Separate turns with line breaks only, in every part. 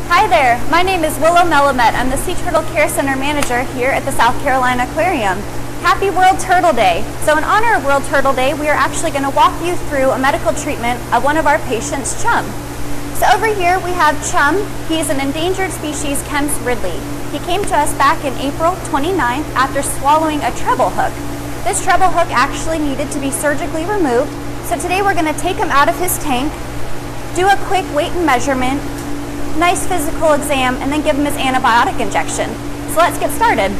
Hi there, my name is Willow Melamet. I'm the Sea Turtle Care Center Manager here at the South Carolina Aquarium. Happy World Turtle Day. So in honor of World Turtle Day, we are actually going to walk you through a medical treatment of one of our patients, Chum. So over here we have Chum. He's an endangered species, Kemp's ridley. He came to us back in April 29th after swallowing a treble hook. This treble hook actually needed to be surgically removed. So today we're going to take him out of his tank, do a quick weight and measurement, nice physical exam, and then give him his antibiotic injection. So let's get started.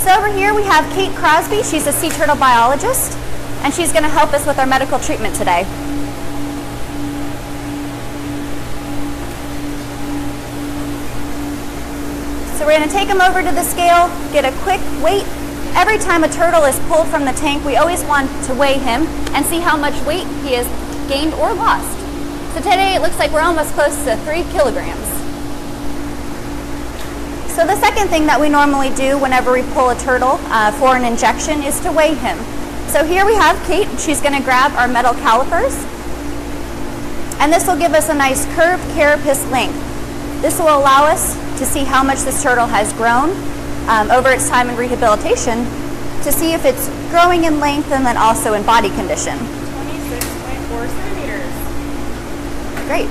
So over here we have Kate Crosby. She's a sea turtle biologist, and she's going to help us with our medical treatment today. So we're going to take him over to the scale, get a quick weight. Every time a turtle is pulled from the tank, we always want to weigh him and see how much weight he has gained or lost. So today it looks like we're almost close to 3 kilograms. So the second thing that we normally do whenever we pull a turtle for an injection is to weigh him. So here we have Kate. She's going to grab our metal calipers, and this will give us a nice curved carapace length. This will allow us to see how much this turtle has grown over its time in rehabilitation, to see if it's growing in length and then also in body condition.
26.4 centimeters.
Great.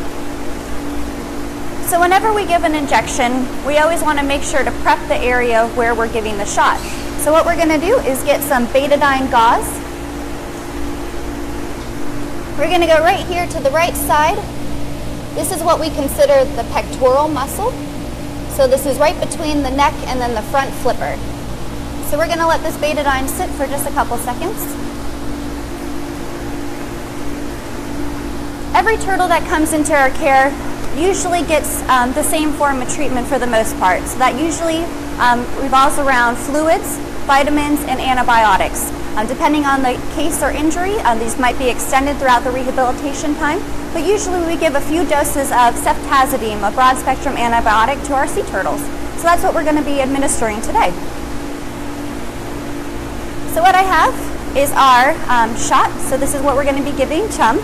So whenever we give an injection, we always want to make sure to prep the area where we're giving the shot. So what we're going to do is get some betadine gauze. We're going to go right here to the right side. This is what we consider the pectoral muscle. So this is right between the neck and then the front flipper. So we're going to let this betadine sit for just a couple seconds. Every turtle that comes into our care usually gets the same form of treatment for the most part. So that usually revolves around fluids, vitamins, and antibiotics. Depending on the case or injury, these might be extended throughout the rehabilitation time, but usually we give a few doses of ceftazidime, a broad-spectrum antibiotic, to our sea turtles. So that's what we're going to be administering today. So what I have is our shot. So this is what we're going to be giving Chum.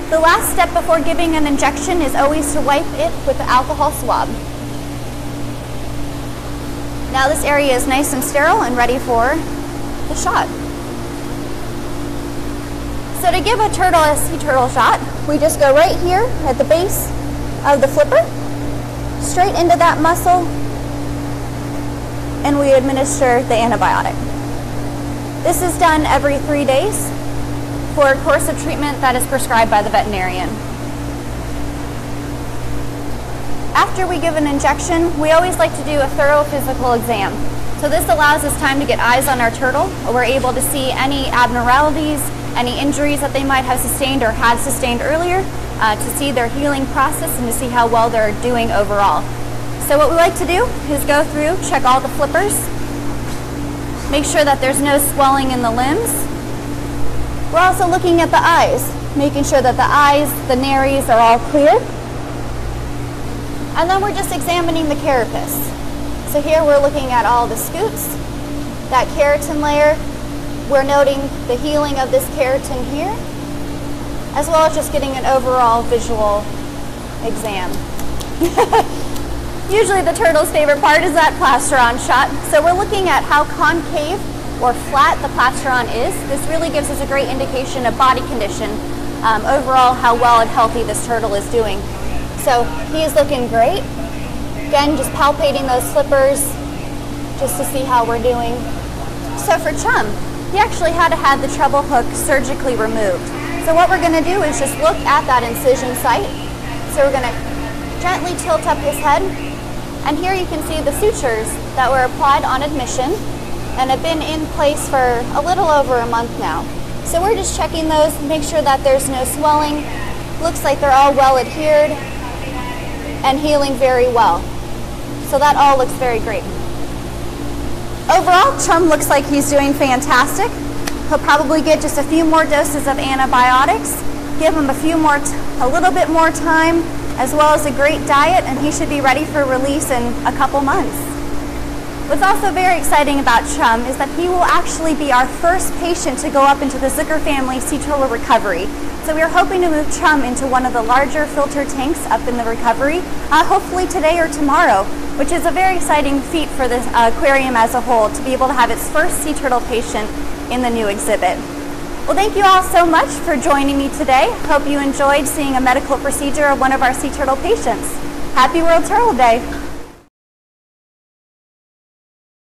The last step before giving an injection is always to wipe it with the alcohol swab. Now this area is nice and sterile and ready for the shot. So to give a turtle a sea turtle shot, we just go right here at the base of the flipper, straight into that muscle, and we administer the antibiotic. This is done every 3 days for a course of treatment that is prescribed by the veterinarian. After we give an injection, we always like to do a thorough physical exam. So this allows us time to get eyes on our turtle. We're able to see any abnormalities, any injuries that they might have sustained or had sustained earlier, to see their healing process and to see how well they're doing overall. So what we like to do is go through, check all the flippers, make sure that there's no swelling in the limbs. We're also looking at the eyes, making sure that the eyes, the nares are all clear. And then we're just examining the carapace. So here we're looking at all the scutes, that keratin layer. We're noting the healing of this keratin here, as well as just getting an overall visual exam. Usually the turtle's favorite part is that plastron shot. So we're looking at how concave or flat the plastron is. This really gives us a great indication of body condition, overall how well and healthy this turtle is doing. So he is looking great. Again, just palpating those flippers just to see how we're doing. So for Chum, he actually had to have the treble hook surgically removed. So what we're going to do is just look at that incision site. So we're going to gently tilt up his head. And here you can see the sutures that were applied on admission and have been in place for a little over a month now. So we're just checking those, make sure that there's no swelling. Looks like they're all well adhered and healing very well. So that all looks very great. Overall, Chum looks like he's doing fantastic. He'll probably get just a few more doses of antibiotics, give him a little bit more time, as well as a great diet, and he should be ready for release in a couple months. What's also very exciting about Chum is that he will actually be our first patient to go up into the Zucker family sea turtle recovery. So we are hoping to move Chum into one of the larger filter tanks up in the recovery, hopefully today or tomorrow, which is a very exciting feat for the aquarium as a whole to be able to have its first sea turtle patient in the new exhibit. Well, thank you all so much for joining me today. Hope you enjoyed seeing a medical procedure of one of our sea turtle patients. Happy World Turtle Day!